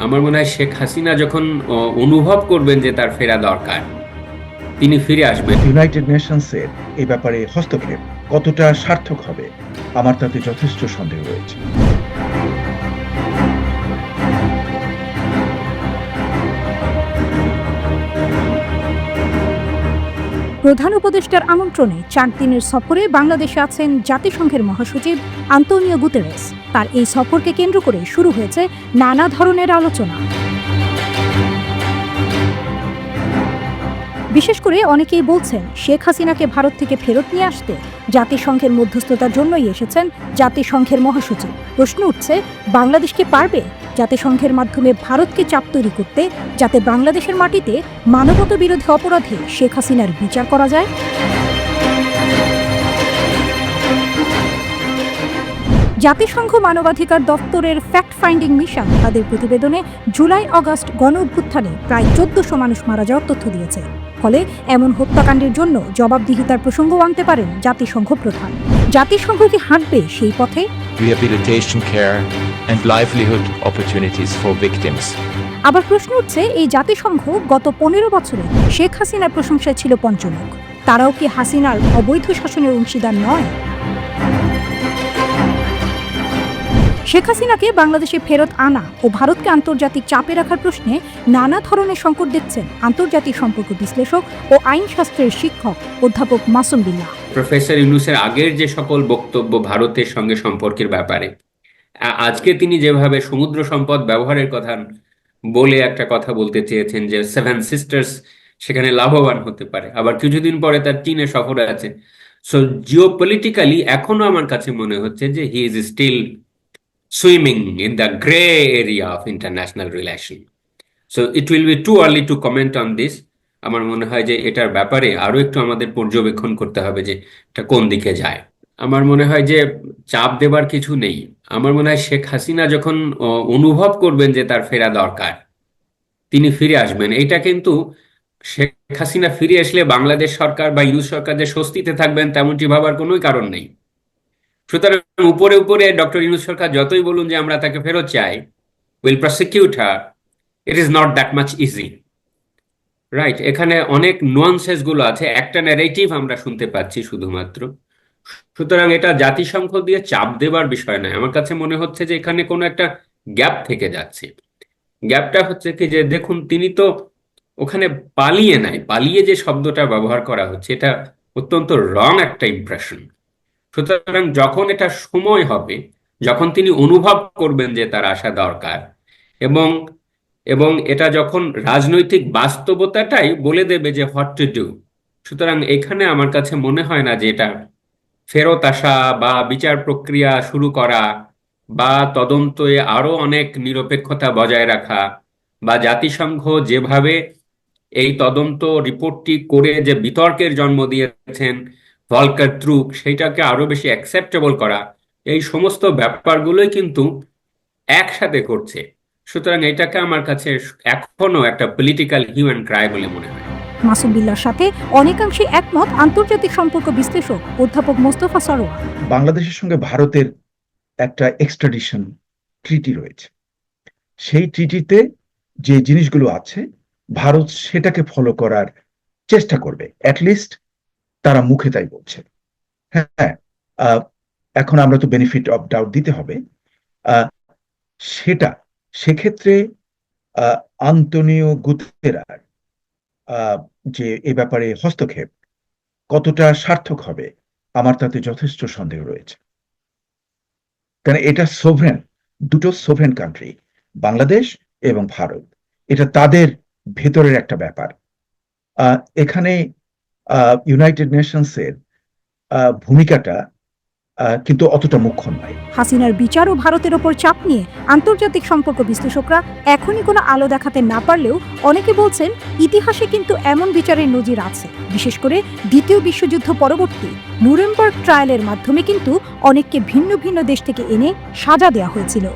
আমার মনে হয় শেখ হাসিনা যখন অনুভব করবেন যে তার ফেরা দরকার, তিনি ফিরে আসবেন। ইউনাইটেড নেশনসের এই ব্যাপারে হস্তক্ষেপ কতটা সার্থক হবে আমার তাতে যথেষ্ট সন্দেহ রয়েছে। প্রধান উপদেষ্টার আমন্ত্রণে 4 দিনের সফরে বাংলাদেশে আছেন জাতিসংঘের মহাসচিব আন্তোনিও গুতেরেস। তার এই সফরকে কেন্দ্র করে শুরু হয়েছে নানা ধরনের আলোচনা। বিশেষ করে অনেকেই বলছেন শেখ হাসিনাকে ভারত থেকে ফেরত নিয়ে আসতে জাতিসংঘের মধ্যস্থতার জন্যই এসেছেন জাতিসংঘের মহাসচিব। প্রশ্ন উঠছে, বাংলাদেশ কি পারবে জাতিসংঘের মাধ্যমে ভারতকে চাপ তৈরি করতে, যাতে বাংলাদেশের মাটিতে মানবতা বিরোধী অপরাধে শেখ হাসিনার বিচার করা যায়? জাতিসংঘ মানবাধিকার দপ্তরের ফ্যাক্ট ফাইন্ডিং মিশন তাদের প্রতিবেদনে জুলাই-আগস্ট গণ অভ্যুত্থানে প্রায় 1400 মানুষ মারা যাওয়ার তথ্য দিয়েছে। ফলে এমন হত্যাকাণ্ডের জন্য জবাবদিহিতার প্রসঙ্গও আনতে পারেন জাতিসংঘ প্রধান। জাতিসংঘ কি হাঁটবে সেই পথে? Rehabilitation care and livelihood opportunities for victims. আবার প্রশ্ন উঠছে, এই জাতিসংঘ গত 15 বছরে শেখ হাসিনার প্রশংসায় ছিল পঞ্চমুখ। তারাও কি হাসিনার অবৈধ শাসনের অংশীদার নয়? শেখ হাসিনাকে বাংলাদেশে ফেরত আনা ও ভারতকে আন্তর্জাতিক চাপে রাখার প্রশ্নে নানা ধরনের সংকট দেখছেন আন্তর্জাতিক সম্পর্ক বিশ্লেষক ও আইনশাস্ত্রের শিক্ষক অধ্যাপক মাসুম বিল্লাহ। প্রফেসর ইউনূসের আগের যে সকল বক্তব্য ভারতের সঙ্গে সম্পর্কের ব্যাপারে, আজকে তিনি যেভাবে সমুদ্র সম্পদ ব্যবহারের কথা বলে একটা কথা বলতে চেয়েছেন যে 7 সিস্টার্স সেখানে লাভবান হতে পারে, আবার কিছুদিন পরে তার চীনে সফরে আছে। সো জিওপলিটিক্যালি এখনো আমার কাছে মনে হচ্ছে যে he is still swimming in the gray area of international relation. So it will be too early to comment on this. আমার মনে হয় যে এটার ব্যাপারে আরো একটু আমাদের পর্যবেক্ষণ করতে হবে যে এটা কোন দিকে যায়। আমার মনে হয় যে চাপ দেবার কিছু নেই। আমার মনে হয় শেখ হাসিনা যখন অনুভব করবেন যে তার ফেরা দরকার, তিনি ফিরে আসবেন। এটা কিন্তু শেখ হাসিনা ফিরে আসলে বাংলাদেশ সরকার বা ইউনূস সরকার যে স্বস্তিতে থাকবেন তেমনটি ভাবার কোনোই কারণ নেই। সুতরাং উপরে উপরে ডক্টর ইউনূস সরকার যতই বলুন যে আমরা তাকে ফেরত চাই, will prosecute her, it is not that much easy, right? এখানে অনেক নুয়ান্সেস গুলো আছে, একটা ন্যারেটিভ আমরা শুনতে পাচ্ছি শুধুমাত্র। সুতরাং এটা জাতিসংঘ দিয়ে চাপ দেবার বিষয় নয়। আমার কাছে মনে হচ্ছে যে এখানে কোনো একটা গ্যাপ থেকে যাচ্ছে। গ্যাপটা হচ্ছে কি যে দেখুন, তিনি তো ওখানে পালিয়ে নাই, পালিয়ে যে শব্দটা ব্যবহার করা হচ্ছে এটা অত্যন্ত রং একটা ইমপ্রেশন। সুতরাং যখন এটা সময় হবে, যখন তিনি অনুভব করবেন যে তার আসা দরকার, এবং এবং এটা যখন রাজনৈতিক বাস্তবতাটাই বলে দেবে যে হোয়াট টু ডু, সুতরাং এখানে আমার কাছে মনে হয় না যে এটা ফেরত আসা বা বিচার প্রক্রিয়া শুরু করা বা তদন্তে আরো অনেক নিরপেক্ষতা বজায় রাখা বা জাতিসংঘ যেভাবে এই তদন্ত রিপোর্টটি করে যে বিতর্কের জন্ম দিয়েছেন ভলকার ট্রুক, সেইটাকে আরো বেশি অ্যাকসেপ্টেবল করা, এই সমস্ত ব্যাপারগুলোই কিন্তু একসাথে করছে। সুতরাং এটাকে আমার কাছে এখনো একটা পলিটিক্যাল হিউম্যান ক্রাই বলে মনে হয়। মাসুম বিল্লাহর সাথে অনেকাংশে একমত আন্তর্জাতিক সম্পর্ক বিশ্লেষক অধ্যাপক মোস্তফা সরোয়ার। বাংলাদেশের সঙ্গে ভারতের একটা এক্সট্রাডিশন ট্রিটি রয়েছে। সেই ট্রিটিতে যে জিনিসগুলো আছে ভারত সেটাকে ফলো করার চেষ্টা করবে, অ্যাটলিস্ট তারা মুখে তাই বলছে। হ্যাঁ, এখন আমরা তো বেনিফিট অফ ডাউট দিতে হবে। সেক্ষেত্রে আন্তোনিও গুতেরাস যে এ ব্যাপারে হস্তক্ষেপ কতটা সার্থক হবে আমার তাতে যথেষ্ট সন্দেহ রয়েছে। কারণ এটা সোভরেন, দুটো সোভরেন কান্ট্রি, বাংলাদেশ এবং ভারত, এটা তাদের ভেতরের একটা ব্যাপার। এখানে ইউনাইটেড নেশনসের ভূমিকাটা কিন্তু অতটা মুখ্য নয়। হাসিনার বিচার ও ভারতের ওপর চাপ নিয়ে আন্তর্জাতিক সম্পর্ক বিশ্লেষকরা এখনই কোনো আলো দেখাতে না পারলেও অনেকে বলছেন ইতিহাসে কিন্তু এমন বিচারের নজির আছে। বিশেষ করে দ্বিতীয় বিশ্বযুদ্ধ পরবর্তী নুরেমবার্গ ট্রায়ালের মাধ্যমে কিন্তু অনেককে ভিন্ন ভিন্ন দেশ থেকে এনে সাজা দেওয়া হয়েছিল।